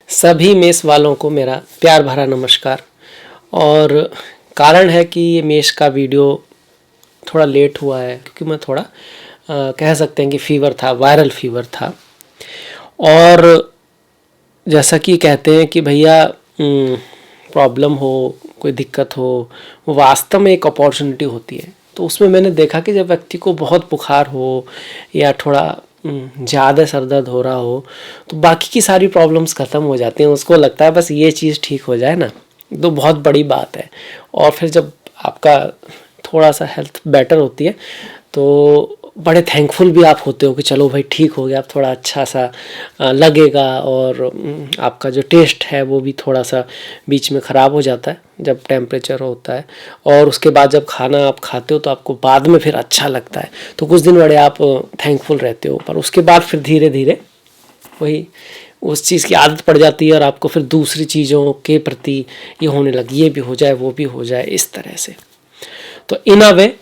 सभी मेष वालों को मेरा प्यार भरा नमस्कार। और कारण है कि ये मेष का वीडियो थोड़ा लेट हुआ है क्योंकि मैं थोड़ा कह सकते हैं कि फीवर था, वायरल फीवर था। और जैसा कि कहते हैं कि भैया प्रॉब्लम हो, कोई दिक्कत हो, वो वास्तव में एक अपॉर्चुनिटी होती है। तो उसमें मैंने देखा कि जब व्यक्ति को बहुत बुखार हो या थोड़ा ज़्यादा सर दर्द हो रहा हो तो बाकी की सारी प्रॉब्लम्स ख़त्म हो जाती हैं। उसको लगता है बस ये चीज़ ठीक हो जाए ना, तो बहुत बड़ी बात है। और फिर जब आपका थोड़ा सा हेल्थ बेटर होती है तो बड़े थैंकफुल भी आप होते हो कि चलो भाई ठीक हो गया, अब थोड़ा अच्छा सा लगेगा। और आपका जो टेस्ट है वो भी थोड़ा सा बीच में ख़राब हो जाता है जब टेम्परेचर होता है। और उसके बाद जब खाना आप खाते हो तो आपको बाद में फिर अच्छा लगता है, तो कुछ दिन बड़े आप थैंकफुल रहते हो। पर उसके बाद फिर धीरे धीरे वही उस चीज़ की आदत पड़ जाती है और आपको फिर दूसरी चीज़ों के प्रति ये होने लगी, ये भी हो जाए वो भी हो जाए, इस तरह से। तो इन अ वे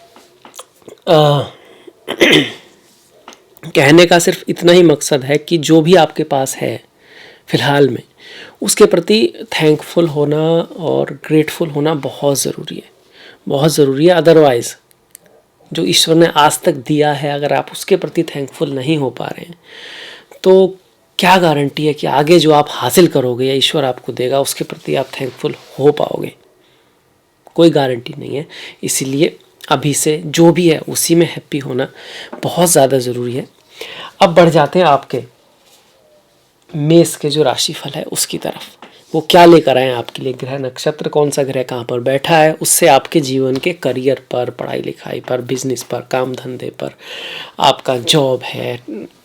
कहने का सिर्फ इतना ही मकसद है कि जो भी आपके पास है फ़िलहाल में, उसके प्रति थैंकफुल होना और ग्रेटफुल होना बहुत ज़रूरी है, बहुत ज़रूरी है। अदरवाइज़ जो ईश्वर ने आज तक दिया है, अगर आप उसके प्रति थैंकफुल नहीं हो पा रहे हैं तो क्या गारंटी है कि आगे जो आप हासिल करोगे या ईश्वर आपको देगा उसके प्रति आप थैंकफुल हो पाओगे? कोई गारंटी नहीं है। इसीलिए अभी से जो भी है उसी में हैप्पी होना बहुत ज़्यादा ज़रूरी है। अब बढ़ जाते हैं आपके मेष के जो राशिफल है उसकी तरफ। वो क्या लेकर आए हैं आपके लिए, ग्रह नक्षत्र कौन सा ग्रह कहाँ पर बैठा है, उससे आपके जीवन के करियर पर, पढ़ाई लिखाई पर, बिजनेस पर, काम धंधे पर, आपका जॉब है,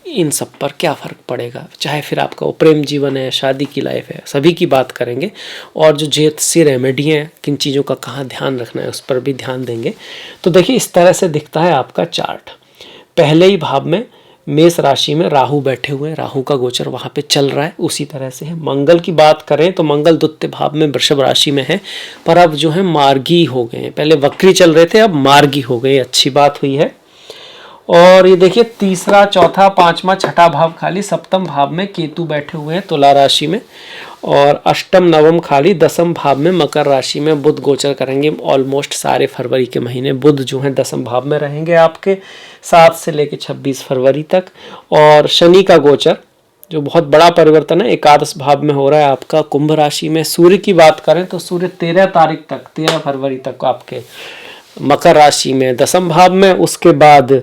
इन सब पर क्या फ़र्क पड़ेगा। चाहे फिर आपका वो प्रेम जीवन है, शादी की लाइफ है, सभी की बात करेंगे। और जो ज्योतिषीय रेमेडी हैं, किन चीज़ों का कहाँ ध्यान रखना है उस पर भी ध्यान देंगे। तो देखिए इस तरह से दिखता है आपका चार्ट। पहले ही भाव में मेष राशि में राहु बैठे हुए हैं, राहु का गोचर वहाँ पे चल रहा है। उसी तरह से है मंगल की बात करें तो मंगल द्वितीय भाव में वृषभ राशि में है, पर अब जो है मार्गी हो गए हैं। पहले वक्री चल रहे थे, अब मार्गी हो गए, अच्छी बात हुई है। और ये देखिए तीसरा, चौथा, पांचवा, छठा भाव खाली, सप्तम भाव में केतु बैठे हुए हैं तुला राशि में, और अष्टम नवम खाली, दसम भाव में मकर राशि में बुध गोचर करेंगे। ऑलमोस्ट सारे फरवरी के महीने बुध जो है दसम भाव में रहेंगे आपके 7 से लेकर 26 फरवरी तक। और शनि का गोचर जो बहुत बड़ा परिवर्तन है, एकादश भाव में हो रहा है आपका कुंभ राशि में। सूर्य की बात करें तो सूर्य 13 तारीख तक, 13 फरवरी तक आपके मकर राशि में दसम भाव में, उसके बाद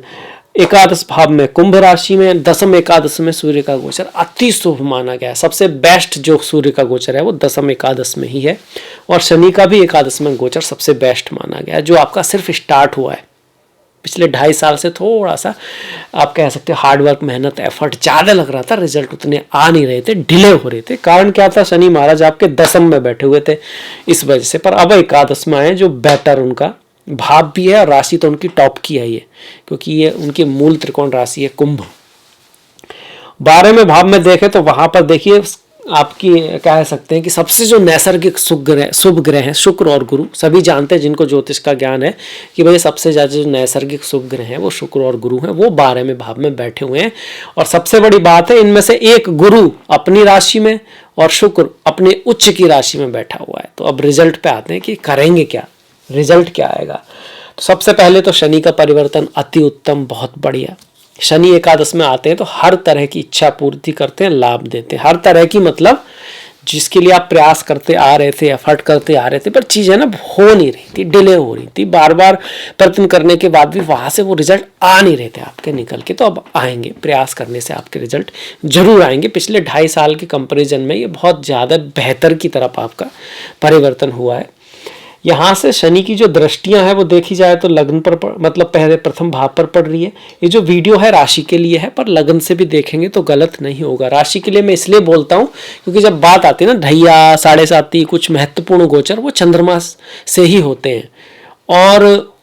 एकादश भाव में कुंभ राशि में, दसम एकादश में सूर्य का गोचर अति शुभ माना गया है। सबसे बेस्ट जो सूर्य का गोचर है वो दसम एकादश में ही है। और शनि का भी एकादश में गोचर सबसे बेस्ट माना गया है, जो आपका सिर्फ स्टार्ट हुआ है। पिछले 2.5 साल से थोड़ा सा आप कह सकते हो हार्डवर्क, मेहनत, एफर्ट ज़्यादा लग रहा था, रिजल्ट उतने आ नहीं रहे थे, डिले हो रहे थे। कारण क्या था, शनि महाराज आपके दसम में बैठे हुए थे इस वजह से। पर अब एकादश में आए जो बेटर उनका भाव भी है और राशि तो उनकी टॉप की है ये, क्योंकि ये उनकी मूल त्रिकोण राशि है कुंभ। 12वें भाव में देखें तो वहां पर देखिए आपकी कह सकते हैं कि सबसे जो नैसर्गिक शुभ ग्रह हैं शुक्र और गुरु। सभी जानते हैं जिनको ज्योतिष का ज्ञान है कि भाई सबसे ज़्यादा जो नैसर्गिक शुभ ग्रह हैं वो शुक्र और गुरु हैं, वो 12वें भाव में बैठे हुए हैं। और सबसे बड़ी बात है, इनमें से एक गुरु अपनी राशि में और शुक्र अपने उच्च की राशि में बैठा हुआ है। तो अब रिजल्ट पे आते हैं कि करेंगे क्या, रिजल्ट क्या आएगा। तो सबसे पहले तो शनि का परिवर्तन अति उत्तम, बहुत बढ़िया। शनि एकादश में आते हैं तो हर तरह की इच्छा पूर्ति करते हैं, लाभ देते हैं। हर तरह की मतलब जिसके लिए आप प्रयास करते आ रहे थे, एफर्ट करते आ रहे थे, पर चीज़ है ना हो नहीं रही थी, डिले हो रही थी, बार बार प्रयत्न करने के बाद भी वहाँ से वो रिजल्ट आ नहीं रहे थे आपके निकल के। तो अब आएंगे, प्रयास करने से आपके रिजल्ट जरूर आएंगे। पिछले 2.5 साल के कंपेरिजन में ये बहुत ज़्यादा बेहतर की तरफ आपका परिवर्तन हुआ है। यहाँ से शनि की जो दृष्टियां हैं वो देखी जाए तो लग्न पर मतलब पहले प्रथम भाव पर पड़ रही है। ये जो वीडियो है राशि के लिए है, पर लग्न से भी देखेंगे तो गलत नहीं होगा। राशि के लिए मैं इसलिए बोलता हूँ क्योंकि जब बात आती है ना ढैया, साढ़े साती, कुछ महत्वपूर्ण गोचर वो चंद्रमा से ही होते हैं। और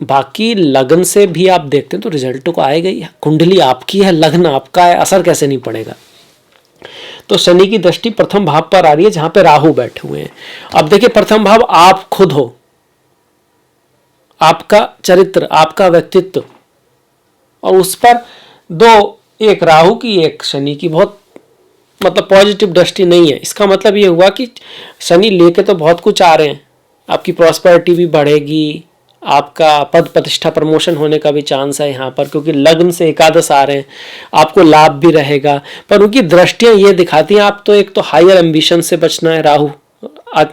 बाकी लग्न से भी आप देखते हैं तो रिजल्ट तो आएगा ही। कुंडली आपकी है, लग्न आपका है, असर कैसे नहीं पड़ेगा। तो शनि की दृष्टि प्रथम भाव पर आ रही है जहां पे राहु बैठे हुए हैं। अब देखिए प्रथम भाव आप खुद हो, आपका चरित्र, आपका व्यक्तित्व, और उस पर दो, एक राहु की एक शनि की बहुत मतलब पॉजिटिव दृष्टि नहीं है। इसका मतलब ये हुआ कि शनि लेके तो बहुत कुछ आ रहे हैं, आपकी प्रॉस्पेरिटी भी बढ़ेगी, आपका पद प्रतिष्ठा प्रमोशन होने का भी चांस है यहाँ पर, क्योंकि लग्न से एकादश आ रहे हैं, आपको लाभ भी रहेगा। पर उनकी दृष्टियां ये दिखाती हैं आप तो एक तो हायर एम्बिशन से बचना है, राहु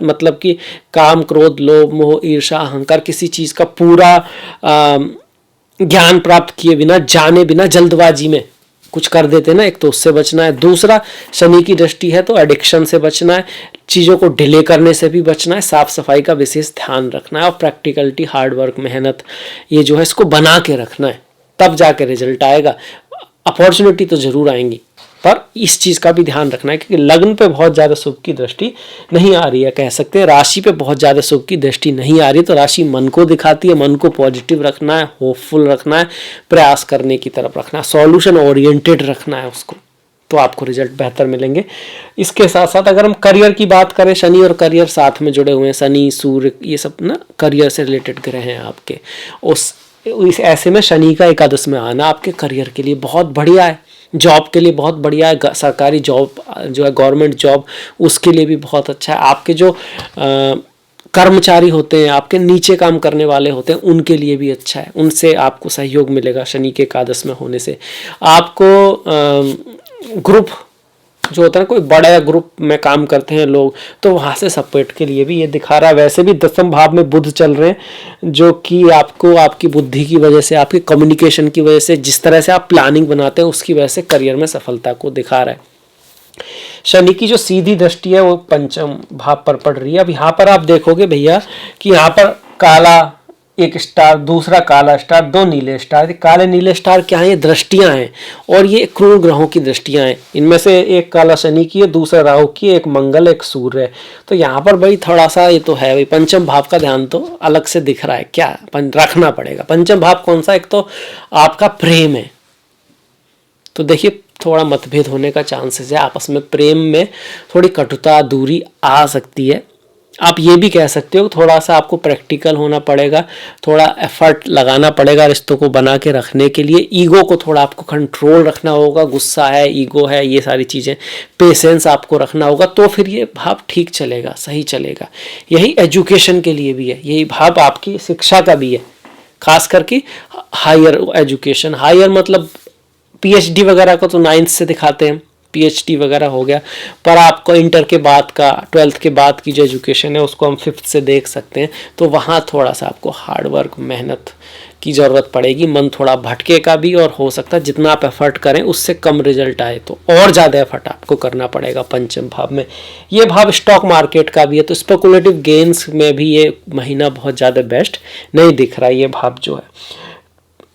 मतलब कि काम क्रोध लोभ मोह ईर्षा अहंकार किसी चीज का पूरा ज्ञान प्राप्त किए बिना, जाने बिना जल्दबाजी में कुछ कर देते ना, एक तो उससे बचना है। दूसरा शनि की दृष्टि है तो एडिक्शन से बचना है, चीज़ों को डिले करने से भी बचना है, साफ सफाई का विशेष ध्यान रखना है और प्रैक्टिकलिटी हार्डवर्क मेहनत ये जो है इसको बना के रखना है, तब जाके रिजल्ट आएगा। अपॉर्चुनिटी तो जरूर आएंगी पर इस चीज़ का भी ध्यान रखना है, क्योंकि लग्न पे बहुत ज़्यादा शुभ की दृष्टि नहीं आ रही है, कह सकते हैं राशि पे बहुत ज़्यादा शुभ की दृष्टि नहीं आ रही। तो राशि मन को दिखाती है, मन को पॉजिटिव रखना है, होपफुल रखना है, प्रयास करने की तरफ रखना है, सॉल्यूशन ओरिएंटेड रखना है उसको, तो आपको रिजल्ट बेहतर मिलेंगे। इसके साथ साथ अगर हम करियर की बात करें, शनि और करियर साथ में जुड़े हुए हैं, शनि सूर्य ये सब ना करियर से रिलेटेड ग्रह हैं आपके। इस ऐसे में शनि का एकादश में आना आपके करियर के लिए बहुत बढ़िया है, जॉब के लिए बहुत बढ़िया है, सरकारी जॉब जो है गवर्नमेंट जॉब उसके लिए भी बहुत अच्छा है। आपके जो कर्मचारी होते हैं, आपके नीचे काम करने वाले होते हैं, उनके लिए भी अच्छा है, उनसे आपको सहयोग मिलेगा शनि के एकादश में होने से। आपको ग्रुप जो होता है कोई बड़ा ग्रुप में काम करते हैं लोग, तो वहाँ से सपोर्ट के लिए भी ये दिखा रहा है। वैसे भी 10वें भाव में बुध चल रहे हैं, जो कि आपको आपकी बुद्धि की वजह से, आपकी कम्युनिकेशन की वजह से, जिस तरह से आप प्लानिंग बनाते हैं उसकी वजह से करियर में सफलता को दिखा रहा है। शनि की जो सीधी दृष्टि है वो पंचम भाव पर पड़ रही है। अब यहाँ पर आप देखोगे भैया कि यहाँ पर काला एक स्टार, दूसरा काला स्टार, दो नीले स्टार। काले नीले स्टार क्या है? ये दृष्टियां हैं और ये क्रूर ग्रहों की दृष्टियां हैं। इनमें से एक काला शनि की है, दूसरा राहु की है, एक मंगल, एक सूर्य है। तो यहाँ पर भाई थोड़ा सा ये तो है भाई, पंचम भाव का ध्यान तो अलग से दिख रहा है, क्या रखना पड़ेगा। पंचम भाव कौन सा? एक तो आपका प्रेम है, तो देखिए थोड़ा मतभेद होने का चांसेस है आपस में, प्रेम में थोड़ी कटुता दूरी आ सकती है। आप ये भी कह सकते हो थोड़ा सा आपको प्रैक्टिकल होना पड़ेगा, थोड़ा एफर्ट लगाना पड़ेगा रिश्तों को बना के रखने के लिए। ईगो को थोड़ा आपको कंट्रोल रखना होगा, गुस्सा है, ईगो है, ये सारी चीज़ें, पेशेंस आपको रखना होगा, तो फिर ये भाव ठीक चलेगा, सही चलेगा। यही एजुकेशन के लिए भी है, यही भाव आपकी शिक्षा का भी है, खास करके हायर एजुकेशन। हायर मतलब पीएचडी वगैरह को तो 9th से दिखाते हैं, पीएचडी वगैरह हो गया, पर आपको इंटर के बाद का, 12th के बाद की जो एजुकेशन है उसको हम 5th से देख सकते हैं। तो वहाँ थोड़ा सा आपको हार्डवर्क, मेहनत की ज़रूरत पड़ेगी, मन थोड़ा भटकेगा भी, और हो सकता है जितना आप एफर्ट करें उससे कम रिजल्ट आए, तो और ज़्यादा एफर्ट आपको करना पड़ेगा पंचम भाव में। ये भाव स्टॉक मार्केट का भी है, तो स्पेकुलेटिव गेन्स में भी ये महीना बहुत ज़्यादा बेस्ट नहीं दिख रहा है ये भाव जो है।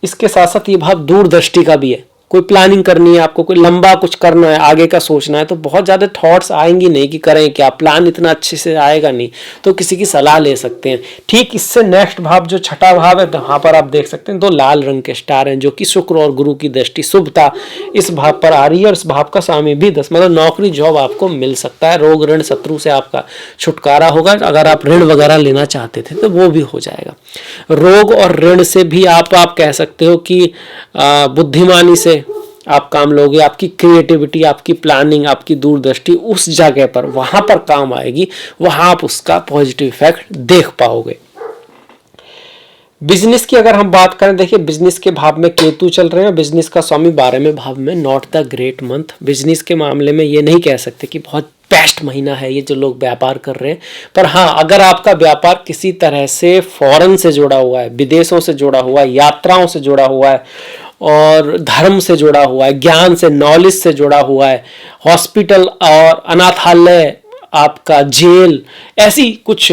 इसके साथ साथ ये भाव दूरदृष्टि का भी है, कोई प्लानिंग करनी है आपको, कोई लंबा कुछ करना है, आगे का सोचना है, तो बहुत ज़्यादा थॉट्स आएंगी नहीं कि करें क्या, प्लान इतना अच्छे से आएगा नहीं, तो किसी की सलाह ले सकते हैं। ठीक इससे नेक्स्ट भाव जो छठा भाव है, वहाँ पर आप देख सकते हैं 2 लाल रंग के स्टार हैं, जो कि शुक्र और गुरु की दृष्टि, शुभता इस भाव पर आ रही है, और इस भाव का स्वामी भी 10, मतलब नौकरी जॉब आपको मिल सकता है, रोग ऋण शत्रु से आपका छुटकारा होगा। अगर आप ऋण वगैरह लेना चाहते थे तो वो भी हो जाएगा। रोग और ऋण से भी आप कह सकते हो कि बुद्धिमानी से आप काम लोगे, आपकी क्रिएटिविटी, आपकी प्लानिंग, आपकी दूरदृष्टि उस जगह पर, वहां पर काम आएगी, वहां आप उसका पॉजिटिव इफेक्ट देख पाओगे। बिजनेस की अगर हम बात करें, देखिए बिजनेस के भाव में केतु चल रहे हैं, बिजनेस का स्वामी 12वें भाव में, not the great month. Business के मामले में ये नहीं कह सकते कि बहुत बेस्ट महीना है ये जो लोग व्यापार कर रहे हैं, पर हाँ अगर आपका व्यापार किसी तरह से फॉरेन से जुड़ा हुआ है, विदेशों से जुड़ा हुआ है, यात्राओं से जुड़ा हुआ है, और धर्म से जुड़ा हुआ है, ज्ञान से, नॉलेज से जुड़ा हुआ है, हॉस्पिटल और अनाथालय, आपका जेल, ऐसी कुछ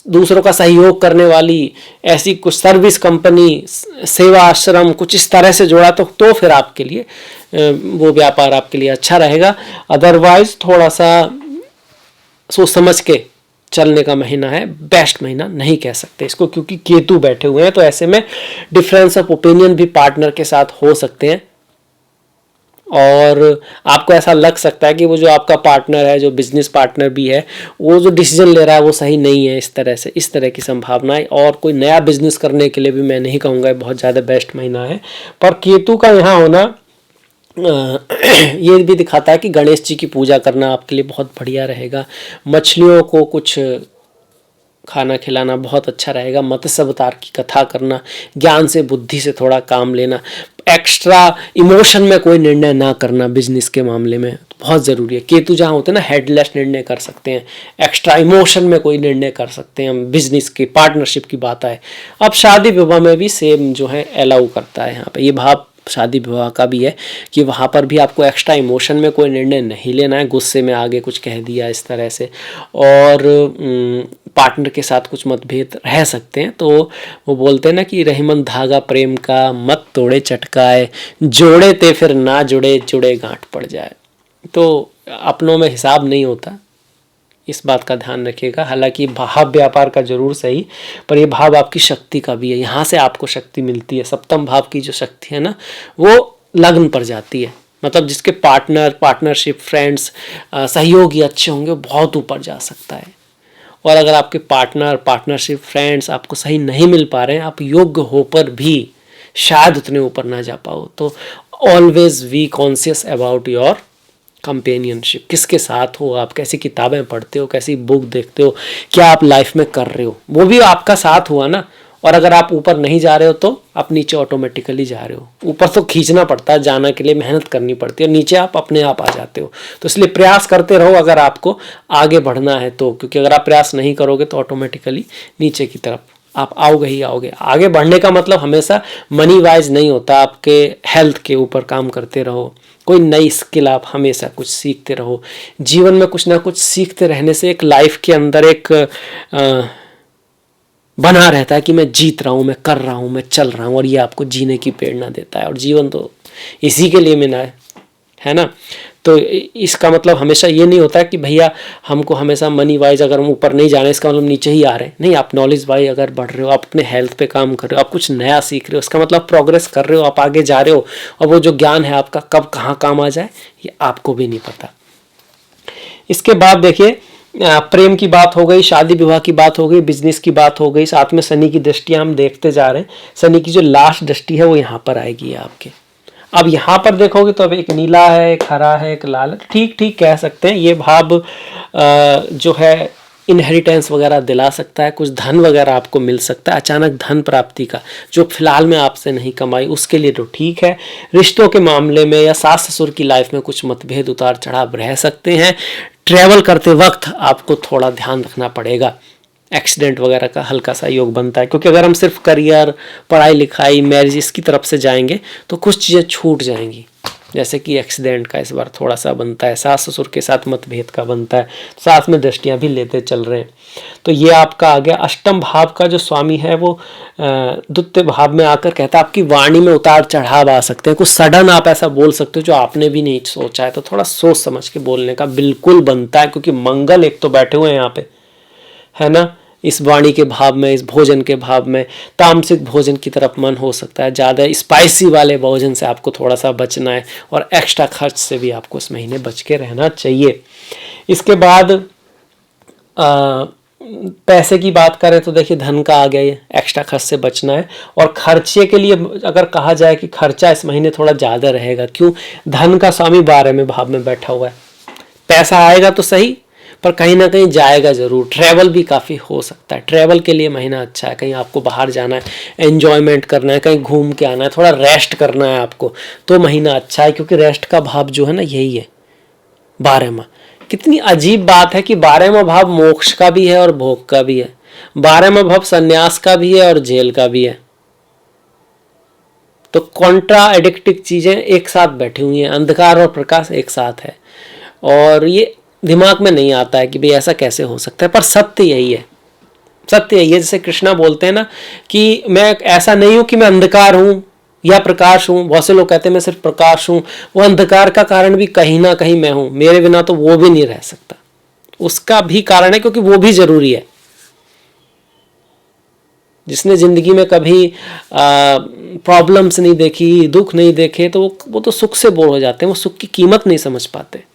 दूसरों का सहयोग करने वाली ऐसी कुछ सर्विस कंपनी, सेवा आश्रम, कुछ इस तरह से जुड़ा, तो फिर आपके लिए वो व्यापार आपके लिए अच्छा रहेगा। अदरवाइज थोड़ा सा सोच समझ के चलने का महीना है, बेस्ट महीना नहीं कह सकते इसको, क्योंकि केतु बैठे हुए हैं। तो ऐसे में डिफरेंस ऑफ ओपिनियन भी पार्टनर के साथ हो सकते हैं, और आपको ऐसा लग सकता है कि वो जो आपका पार्टनर है, जो बिजनेस पार्टनर भी है, वो जो डिसीजन ले रहा है वो सही नहीं है, इस तरह से, इस तरह की संभावनाएं। और कोई नया बिजनेस करने के लिए भी मैं नहीं कहूँगा बहुत ज़्यादा बेस्ट महीना है। पर केतु का यहाँ होना ये भी दिखाता है कि गणेश जी की पूजा करना आपके लिए बहुत बढ़िया रहेगा। मछलियों को कुछ खाना खिलाना बहुत अच्छा रहेगा। मत्स्य अवतार की कथा करना, ज्ञान से बुद्धि से थोड़ा काम लेना, एक्स्ट्रा इमोशन में कोई निर्णय ना करना बिजनेस के मामले में बहुत ज़रूरी है। केतु जहाँ होते हैं ना, हेडलेस निर्णय कर सकते हैं, एक्स्ट्रा इमोशन में कोई निर्णय कर सकते हैं हम। बिजनेस की पार्टनरशिप की बात आए, अब शादी विवाह में भी सेम जो है अलाउ करता है यहाँ पे। ये भाव शादी विवाह का भी है कि वहाँ पर भी आपको एक्स्ट्रा इमोशन में कोई निर्णय नहीं लेना है, गुस्से में आगे कुछ कह दिया इस तरह से। और पार्टनर के साथ कुछ मतभेद रह सकते हैं, तो वो बोलते हैं ना कि रहीमन धागा प्रेम का मत तोड़े चटकाए, जोड़े ते फिर ना जुड़े, जुड़े गांठ पड़ जाए। तो अपनों में हिसाब नहीं होता, इस बात का ध्यान रखिएगा। हालांकि भाव व्यापार का जरूर सही, पर ये भाव आपकी शक्ति का भी है, यहाँ से आपको शक्ति मिलती है। सप्तम भाव की जो शक्ति है ना, वो लग्न पर जाती है। मतलब जिसके पार्टनरशिप, फ्रेंड्स, सहयोगी अच्छे होंगे, बहुत ऊपर जा सकता है। और अगर आपके पार्टनरशिप, फ्रेंड्स आपको सही नहीं मिल पा रहे हैं, आप योग्य होकर भी शायद उतने ऊपर ना जा पाओ, तो always be conscious about your companionship. किसके साथ हो आप, कैसी किताबें पढ़ते हो, कैसी बुक देखते हो, क्या आप लाइफ में कर रहे हो, वो भी आपका साथ हुआ ना। और अगर आप ऊपर नहीं जा रहे हो तो आप नीचे ऑटोमेटिकली जा रहे हो। ऊपर तो खींचना पड़ता है, जाने के लिए मेहनत करनी पड़ती है, नीचे आप अपने आप आ जाते हो। तो इसलिए प्रयास करते रहो अगर आपको आगे बढ़ना है तो, क्योंकि अगर आप प्रयास नहीं करोगे तो ऑटोमेटिकली नीचे की तरफ आप आओगे ही आओगे। आगे बढ़ने का मतलब हमेशा मनी वाइज नहीं होता, आपके हेल्थ के ऊपर काम करते रहो, कोई नई स्किल आप हमेशा कुछ सीखते रहो। जीवन में कुछ ना कुछ सीखते रहने से एक लाइफ के अंदर एक बना रहता है कि मैं जीत रहा हूँ, मैं कर रहा हूँ, मैं चल रहा हूँ, और ये आपको जीने की प्रेरणा देता है। और जीवन तो इसी के लिए मिला है ना। तो इसका मतलब हमेशा ये नहीं होता कि भैया हमको हमेशा मनी वाइज अगर हम ऊपर नहीं जा रहे हैं इसका मतलब नीचे ही आ रहे हैं। नहीं, आप नॉलेज वाइज अगर बढ़ रहे हो, आप अपने हेल्थ पे काम कर रहे हो, आप कुछ नया सीख रहे हो, इसका मतलब प्रोग्रेस कर रहे हो, आप आगे जा रहे हो। और वो जो ज्ञान है आपका कब कहाँ काम आ जाए ये आपको भी नहीं पता। इसके बाद देखिए, प्रेम की बात हो गई, शादी विवाह की बात हो गई, बिजनेस की बात हो गई, साथ में शनि की दृष्टियां हम देखते जा रहे हैं। शनि की जो लास्ट दृष्टि है वो यहाँ पर आएगी आपके। अब यहाँ पर देखोगे तो अब एक नीला है, एक हरा है, एक लाल है, ठीक ठीक कह सकते हैं। ये भाव जो है इनहेरिटेंस वगैरह दिला सकता है, कुछ धन वगैरह आपको मिल सकता है, अचानक धन प्राप्ति का, जो फिलहाल में आपसे नहीं कमाई उसके लिए तो ठीक है। रिश्तों के मामले में या सास ससुर की लाइफ में कुछ मतभेद उतार चढ़ाव रह सकते हैं। ट्रैवल करते वक्त आपको थोड़ा ध्यान रखना पड़ेगा, एक्सीडेंट वगैरह का हल्का सा योग बनता है। क्योंकि अगर हम सिर्फ करियर, पढ़ाई लिखाई, मैरिज इसकी तरफ से जाएंगे तो कुछ चीज़ें छूट जाएंगी, जैसे कि एक्सीडेंट का इस बार थोड़ा सा बनता है, सास ससुर के साथ मतभेद का बनता है, साथ में दृष्टियां भी लेते चल रहे हैं। तो ये आपका आ गया। अष्टम भाव का जो स्वामी है वो द्वितीय भाव में आकर कहता है आपकी वाणी में उतार चढ़ाव आ सकते हैं, कुछ सडन आप ऐसा बोल सकते हो जो आपने भी नहीं सोचा है, तो थोड़ा सोच समझ के बोलने का बिल्कुल बनता है। क्योंकि मंगल एक तो बैठे हुए हैं यहाँ पे, है ना, इस वाणी के भाव में, इस भोजन के भाव में। तामसिक भोजन की तरफ मन हो सकता है, ज़्यादा स्पाइसी वाले भोजन से आपको थोड़ा सा बचना है, और एक्स्ट्रा खर्च से भी आपको इस महीने बच के रहना चाहिए। इसके बाद पैसे की बात करें तो देखिए धन का आ गया, ये एक्स्ट्रा खर्च से बचना है। और खर्चे के लिए अगर कहा जाए कि खर्चा इस महीने थोड़ा ज़्यादा रहेगा, क्यों, धन का स्वामी 12वें भाव में बैठा हुआ है। पैसा आएगा तो सही, पर कहीं ना कहीं जाएगा ज़रूर। ट्रैवल भी काफ़ी हो सकता है, ट्रैवल के लिए महीना अच्छा है। कहीं आपको बाहर जाना है, एन्जॉयमेंट करना है, कहीं घूम के आना है, थोड़ा रेस्ट करना है आपको, तो महीना अच्छा है। क्योंकि रेस्ट का भाव जो है ना यही है 12वां। कितनी अजीब बात है कि 12वां भाव मोक्ष का भी है और भोग का भी है, 12वां भाव संन्यास का भी है और जेल का भी है। तो कॉन्ट्रा एडिक्टिव चीज़ें एक साथ बैठी हुई हैं, अंधकार और प्रकाश एक साथ है। और ये दिमाग में नहीं आता है कि भाई ऐसा कैसे हो सकता है, पर सत्य यही है, सत्य यही है। जैसे कृष्णा बोलते हैं ना कि मैं ऐसा नहीं हूं कि मैं अंधकार हूं या प्रकाश हूं। बहुत से लोग कहते हैं मैं सिर्फ प्रकाश हूं, वो अंधकार का कारण भी कहीं ना कहीं मैं हूं, मेरे बिना तो वो भी नहीं रह सकता। उसका भी कारण है क्योंकि वो भी जरूरी है। जिसने जिंदगी में कभी प्रॉब्लम्स नहीं देखी, दुख नहीं देखे, तो वो तो सुख से बोर हो जाते हैं, वो सुख की कीमत नहीं समझ पाते।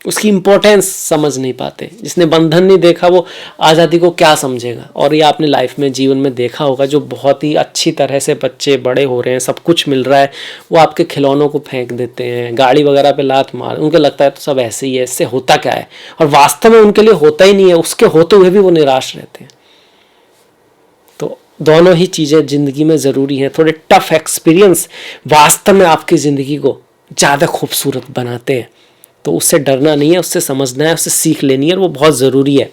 उसकी इम्पोर्टेंस समझ नहीं पाते। जिसने बंधन नहीं देखा वो आज़ादी को क्या समझेगा। और ये आपने लाइफ में, जीवन में देखा होगा, जो बहुत ही अच्छी तरह से बच्चे बड़े हो रहे हैं, सब कुछ मिल रहा है, वो आपके खिलौनों को फेंक देते हैं, गाड़ी वगैरह पे लात मार, उनको लगता है तो सब ऐसे ही है, इससे होता क्या है, और वास्तव में उनके लिए होता ही नहीं है, उसके होते हुए भी वो निराश रहते हैं। तो दोनों ही चीज़ें ज़िंदगी में ज़रूरी हैं। थोड़े टफ एक्सपीरियंस वास्तव में आपकी ज़िंदगी को ज़्यादा खूबसूरत बनाते हैं। तो उससे डरना नहीं है, उससे समझना है, उससे सीख लेनी है, और वो बहुत ज़रूरी है।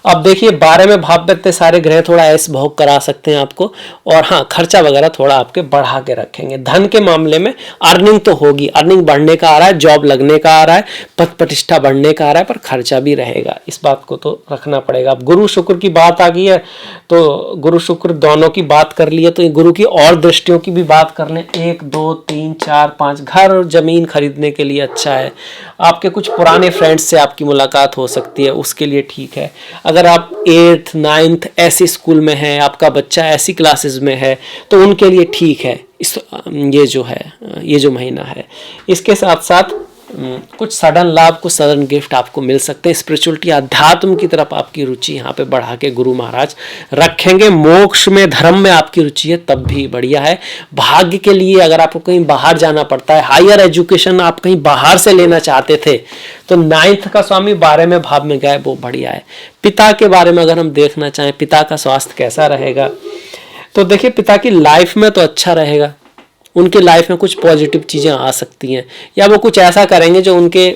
अब देखिए 12वें भाव में इतने सारे ग्रह थोड़ा ऐस भोग करा सकते हैं आपको, और हाँ, खर्चा वगैरह थोड़ा आपके बढ़ा के रखेंगे। धन के मामले में अर्निंग तो होगी, अर्निंग बढ़ने का आ रहा है, जॉब लगने का आ रहा है, पद प्रतिष्ठा बढ़ने का आ रहा है, पर खर्चा भी रहेगा, इस बात को तो रखना पड़ेगा। अब गुरु शुक्र की बात आ गई है, तो गुरु शुक्र दोनों की बात कर ली है, तो गुरु की और दृष्टियों की भी बात कर लें। 1 2 3 4 5 घर और ज़मीन खरीदने के लिए अच्छा है। आपके कुछ पुराने फ्रेंड्स से आपकी मुलाकात हो सकती है, उसके लिए ठीक है। अगर आप 8th 9th ऐसी स्कूल में हैं, आपका बच्चा ऐसी क्लासेस में है, तो उनके लिए ठीक है ये जो महीना है। इसके साथ साथ कुछ सडन लाभ, कुछ सडन गिफ्ट आपको मिल सकते हैं। स्पिरिचुअलिटी, अध्यात्म की तरफ आपकी रुचि यहाँ पे बढ़ा के गुरु महाराज रखेंगे। मोक्ष में, धर्म में आपकी रुचि है, तब भी बढ़िया है। भाग्य के लिए अगर आपको कहीं बाहर जाना पड़ता है, हायर एजुकेशन आप कहीं बाहर से लेना चाहते थे, तो 9th का स्वामी 12वें भाव में गए, वो बढ़िया है। पिता के बारे में अगर हम देखना चाहें, पिता का स्वास्थ्य कैसा रहेगा, तो देखिए पिता की लाइफ में तो अच्छा रहेगा, उनके लाइफ में कुछ पॉजिटिव चीज़ें आ सकती हैं, या वो कुछ ऐसा करेंगे जो उनके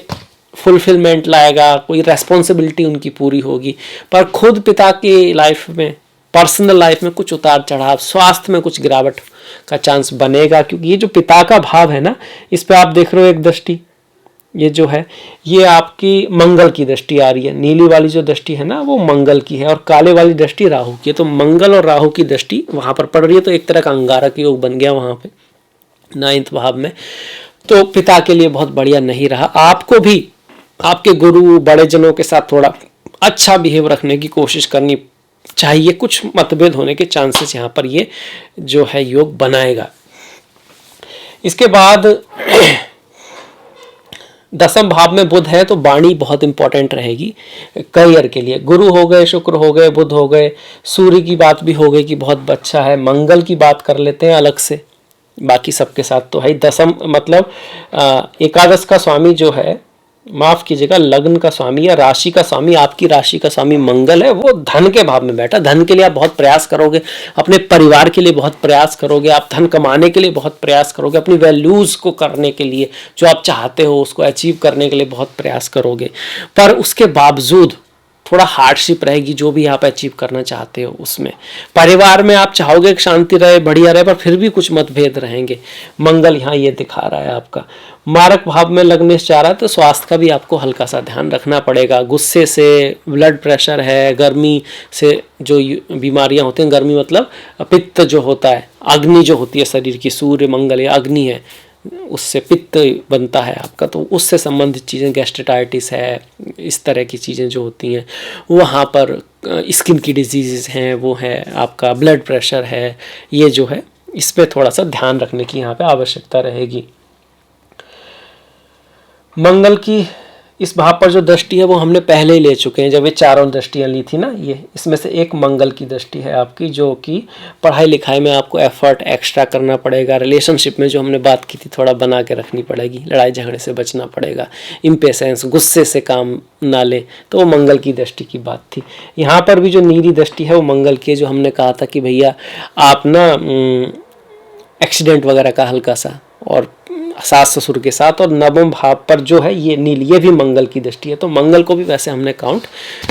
फुलफिलमेंट लाएगा, कोई रेस्पॉन्सिबिलिटी उनकी पूरी होगी। पर खुद पिता की लाइफ में, पर्सनल लाइफ में कुछ उतार चढ़ाव, स्वास्थ्य में कुछ गिरावट का चांस बनेगा, क्योंकि ये जो पिता का भाव है ना, इस पे आप देख रहे हो एक दृष्टि, ये जो है ये आपकी मंगल की दृष्टि आ रही है। नीली वाली जो दृष्टि है ना, वो मंगल की है, और काले वाली दृष्टि राहु की है। तो मंगल और राहु की दृष्टि वहां पर पड़ रही है, तो एक तरह का अंगारक योग बन गया वहां पे 9th भाव में। तो पिता के लिए बहुत बढ़िया नहीं रहा। आपको भी आपके गुरु, बड़े जनों के साथ थोड़ा अच्छा बिहेव रखने की कोशिश करनी चाहिए। कुछ मतभेद होने के चांसेस यहाँ पर ये जो है योग बनाएगा। इसके बाद 10वें भाव में बुध है, तो वाणी बहुत इंपॉर्टेंट रहेगी करियर के लिए। गुरु हो गए, शुक्र हो गए, बुध हो गए, सूर्य की बात भी हो गई कि बहुत अच्छा है। मंगल की बात कर लेते हैं अलग से, बाकी सबके साथ तो है। 10th मतलब एकादश का स्वामी जो है, माफ कीजिएगा, लग्न का स्वामी या राशि का स्वामी, आपकी राशि का स्वामी मंगल है, वो धन के भाव में बैठा। धन के लिए आप बहुत प्रयास करोगे, अपने परिवार के लिए बहुत प्रयास करोगे, आप धन कमाने के लिए बहुत प्रयास करोगे, अपनी वैल्यूज को करने के लिए, जो आप चाहते हो उसको अचीव करने के लिए बहुत प्रयास करोगे। पर उसके बावजूद थोड़ा हार्डशिप रहेगी जो भी आप अचीव करना चाहते हो उसमें। परिवार में आप चाहोगे कि शांति रहे, बढ़िया रहे, पर फिर भी कुछ मतभेद रहेंगे। मंगल यहाँ ये दिखा रहा है आपका। मारक भाव में लगने से चाह रहा है, तो स्वास्थ्य का भी आपको हल्का सा ध्यान रखना पड़ेगा। गुस्से से, ब्लड प्रेशर है, गर्मी से जो बीमारियां होती हैं, गर्मी मतलब पित्त जो होता है, अग्नि जो होती है शरीर की, सूर्य मंगल या अग्नि है, उससे पित्त बनता है आपका, तो उससे संबंधित चीज़ें, गैस्ट्राइटिस है, इस तरह की चीज़ें जो होती हैं, वहाँ पर स्किन की डिजीज़ हैं, वो है आपका ब्लड प्रेशर है, ये जो है इस पर थोड़ा सा ध्यान रखने की यहाँ पे आवश्यकता रहेगी। मंगल की इस भाव पर जो दृष्टि है वो हमने पहले ही ले चुके हैं, जब ये चारों दृष्टियाँ ली थी ना, ये इसमें से एक मंगल की दृष्टि है आपकी, जो कि पढ़ाई लिखाई में आपको एफर्ट एक्स्ट्रा करना पड़ेगा। रिलेशनशिप में जो हमने बात की थी थोड़ा बना के रखनी पड़ेगी, लड़ाई झगड़े से बचना पड़ेगा, इम्पेशेंस, गुस्से से काम ना ले, तो वो मंगल की दृष्टि की बात थी। यहाँ पर भी जो नीली दृष्टि है वो मंगल की है, जो हमने कहा था कि भैया आप ना एक्सीडेंट वगैरह का हल्का सा, और सास ससुर के साथ। और 9वें भाव पर जो है ये नील, ये भी मंगल की दृष्टि है, तो मंगल को भी वैसे हमने काउंट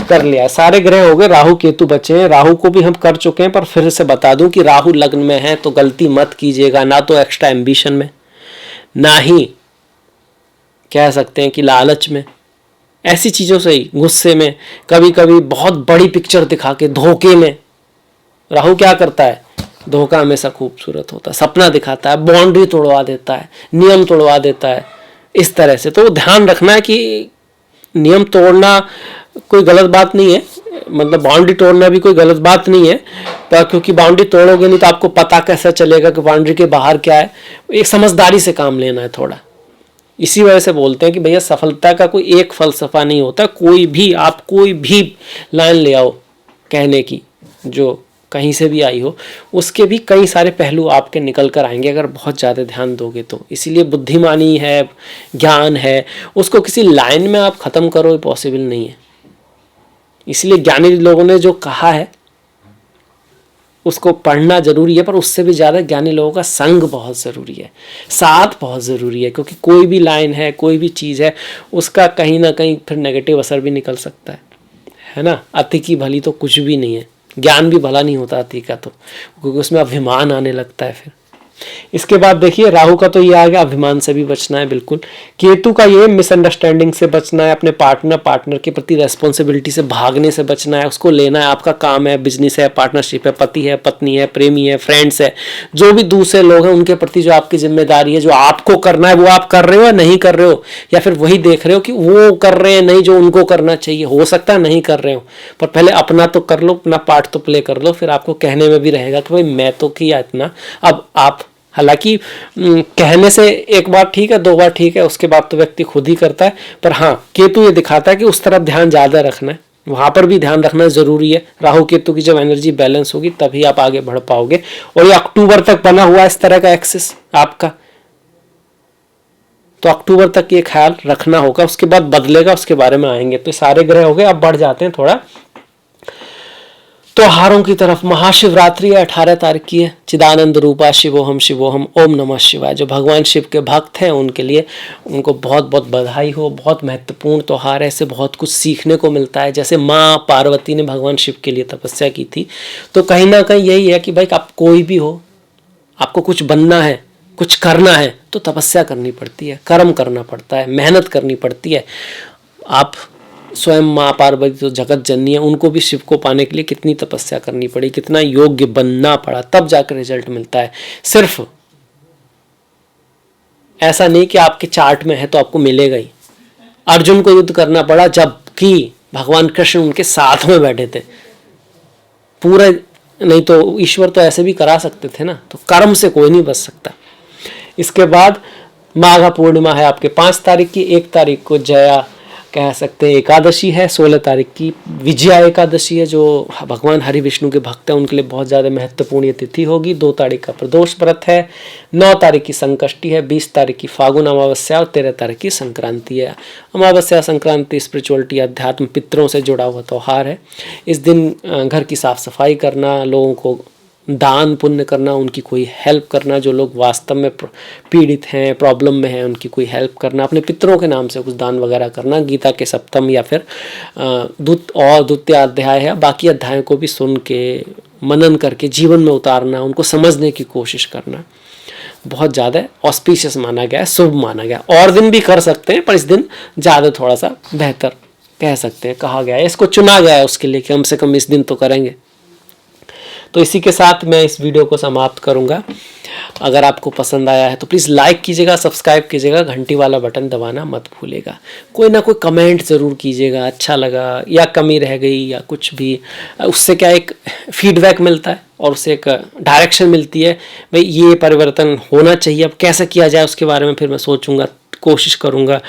कर लिया है। सारे ग्रह हो गए, राहु केतु बचे हैं। राहु को भी हम कर चुके हैं, पर फिर से बता दूं कि राहु लग्न में है तो गलती मत कीजिएगा, ना तो एक्स्ट्रा एम्बिशन में, ना ही कह सकते हैं कि लालच में, ऐसी चीज़ों से ही, गुस्से में, कभी कभी बहुत बड़ी पिक्चर दिखा के, धोखे में। राहु क्या करता है, धोखा हमेशा खूबसूरत होता है, सपना दिखाता है, बाउंड्री तोड़वा देता है, नियम तोड़वा देता है, इस तरह से। तो ध्यान रखना है कि नियम तोड़ना कोई गलत बात नहीं है, मतलब बाउंड्री तोड़ना भी कोई गलत बात नहीं है, पर क्योंकि बाउंड्री तोड़ोगे नहीं तो आपको पता कैसा चलेगा कि बाउंड्री के बाहर क्या है। एक समझदारी से काम लेना है थोड़ा, इसी वजह से बोलते हैं कि भैया सफलता का कोई एक फलसफा नहीं होता। आप कोई भी लाइन ले आओ कहने की जो कहीं से भी आई हो, उसके भी कई सारे पहलू आपके निकल कर आएंगे अगर बहुत ज़्यादा ध्यान दोगे तो। इसीलिए बुद्धिमानी है, ज्ञान है, उसको किसी लाइन में आप ख़त्म करो, पॉसिबल नहीं है। इसलिए ज्ञानी लोगों ने जो कहा है उसको पढ़ना जरूरी है, पर उससे भी ज़्यादा ज्ञानी लोगों का संग बहुत ज़रूरी है, साथ बहुत ज़रूरी है। क्योंकि कोई भी लाइन है, कोई भी चीज़ है, उसका कहीं ना कहीं फिर नेगेटिव असर भी निकल सकता है ना। अति की भली तो कुछ भी नहीं है, ज्ञान भी भला नहीं होता अति का, तो क्योंकि उसमें अभिमान आने लगता है फिर। इसके बाद देखिए राहु का तो ये आ गया, अभिमान से भी बचना है बिल्कुल। केतु का ये मिसअंडरस्टैंडिंग से बचना है, अपने पार्टनर के प्रति रेस्पॉन्सिबिलिटी से भागने से बचना है, उसको लेना है। आपका काम है, बिजनेस है, पार्टनरशिप है, पति है, पत्नी है, प्रेमी है, फ्रेंड्स है, जो भी दूसरे लोग हैं उनके प्रति जो आपकी जिम्मेदारी है, जो आपको करना है वो आप कर रहे हो या नहीं कर रहे हो, या फिर वही देख रहे हो कि वो कर रहे हैं नहीं जो उनको करना चाहिए। हो सकता है नहीं कर रहे हो, पर पहले अपना तो कर लो, अपना पार्ट तो प्ले कर लो, फिर आपको कहने में भी रहेगा कि भाई मैं तो किया इतना, अब आप। हालांकि कहने से एक बार ठीक है, दो बार ठीक है, उसके बाद तो व्यक्ति खुद ही करता है। पर हाँ, केतु ये दिखाता है कि उस तरफ ध्यान ज़्यादा रखना है, वहाँ पर भी ध्यान रखना ज़रूरी है। राहु केतु की जब एनर्जी बैलेंस होगी तभी आप आगे बढ़ पाओगे। और ये अक्टूबर तक बना हुआ इस तरह का एक्सेस आपका, तो अक्टूबर तक ये ख्याल रखना होगा। उसके बाद बदलेगा, उसके बारे में आएंगे। तो सारे ग्रह हो गए, अब बढ़ जाते हैं थोड़ा त्योहारों की तरफ। महाशिवरात्रि 18 तारीख की है। चिदानंद रूपा शिवोहम शिवोहम ओम नमः शिवाय। जो भगवान शिव के भक्त हैं उनके लिए उनको बहुत बहुत बधाई हो। बहुत महत्वपूर्ण त्योहार है, इससे बहुत कुछ सीखने को मिलता है। जैसे माँ पार्वती ने भगवान शिव के लिए तपस्या की थी, तो कहीं ना कहीं यही है कि भाई आप कोई भी हो, आपको कुछ बनना है, कुछ करना है, तो तपस्या करनी पड़ती है, कर्म करना पड़ता है, मेहनत करनी पड़ती है। आप स्वयं माँ पार्वती तो जगत जननी है, उनको भी शिव को पाने के लिए कितनी तपस्या करनी पड़ी, कितना योग्य बनना पड़ा, तब जाकर रिजल्ट मिलता है। सिर्फ ऐसा नहीं कि आपके चार्ट में है तो आपको मिलेगा ही। अर्जुन को युद्ध करना पड़ा जबकि भगवान कृष्ण उनके साथ में बैठे थे। पूरा नहीं तो ईश्वर तो ऐसे भी करा सकते थे ना। तो कर्म से कोई नहीं बच सकता। इसके बाद माघ पूर्णिमा है आपके 5 तारीख की। 1 तारीख को जया कह सकते हैं एकादशी है। 16 तारीख की विजया एकादशी है। जो भगवान हरि विष्णु के भक्त हैं उनके लिए बहुत ज़्यादा महत्वपूर्ण ये तिथि होगी। 2 तारीख का प्रदोष व्रत है। 9 तारीख की संकष्टी है। 20 तारीख की फागुन अमावस्या और 13 तारीख की संक्रांति है। अमावस्या संक्रांति स्पिरिचुअलिटी, अध्यात्म, पितरों से जुड़ा हुआ त्यौहार है। इस दिन घर की साफ सफाई करना, लोगों को दान पुण्य करना, उनकी कोई हेल्प करना, जो लोग वास्तव में पीड़ित हैं, प्रॉब्लम में हैं, उनकी कोई हेल्प करना, अपने पितरों के नाम से कुछ दान वगैरह करना। गीता के सप्तम या फिर द्वितीय अध्याय है, बाकी अध्यायों को भी सुन के मनन करके जीवन में उतारना, उनको समझने की कोशिश करना बहुत ज़्यादा ऑस्पिशियस माना गया है, शुभ माना गया। और दिन भी कर सकते हैं पर इस दिन ज़्यादा थोड़ा सा बेहतर कह सकते हैं, कहा गया है, इसको चुना गया है उसके लिए कम से कम इस दिन तो करेंगे। तो इसी के साथ मैं इस वीडियो को समाप्त करूंगा। अगर आपको पसंद आया है तो प्लीज़ लाइक कीजिएगा, सब्सक्राइब कीजिएगा, घंटी वाला बटन दबाना मत भूलिएगा। कोई ना कोई कमेंट ज़रूर कीजिएगा, अच्छा लगा या कमी रह गई या कुछ भी, उससे क्या एक फीडबैक मिलता है और उससे एक डायरेक्शन मिलती है, भाई ये परिवर्तन होना चाहिए, अब कैसे किया जाए उसके बारे में फिर मैं सोचूंगा, कोशिश करूंगा।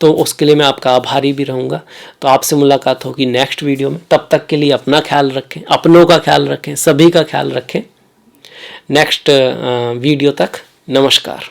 तो उसके लिए मैं आपका आभारी भी रहूँगा। तो आपसे मुलाकात होगी नेक्स्ट वीडियो में। तब तक के लिए अपना ख्याल रखें, अपनों का ख्याल रखें, सभी का ख्याल रखें। नेक्स्ट वीडियो तक नमस्कार।